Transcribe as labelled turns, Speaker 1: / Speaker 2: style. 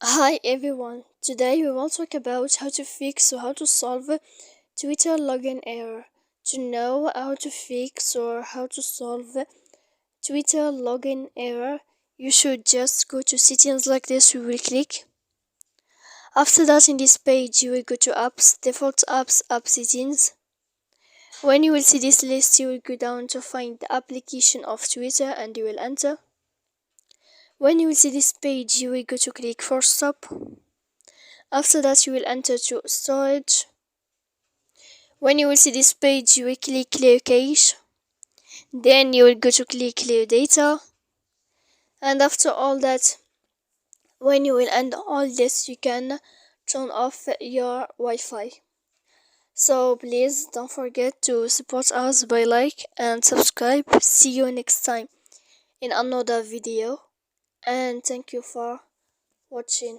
Speaker 1: Hi everyone, today we will talk about how to fix or how to solve a Twitter login error. To know how to fix or how to solve a Twitter login error, you should just go to settings like this. You will click. After that, in this page, you will go to apps, default apps, app settings. When you will see this list, you will go down to find the application of Twitter and you will enter. When you will see this page, you will go to click force stop. After that, you will enter to storage. When you will see this page, you will click clear cache. Then you will go to click clear data. And after all that, when you will end all this, you can turn off your Wi-Fi. So please don't forget to support us by like and subscribe. See you next time in another video. And thank you for watching.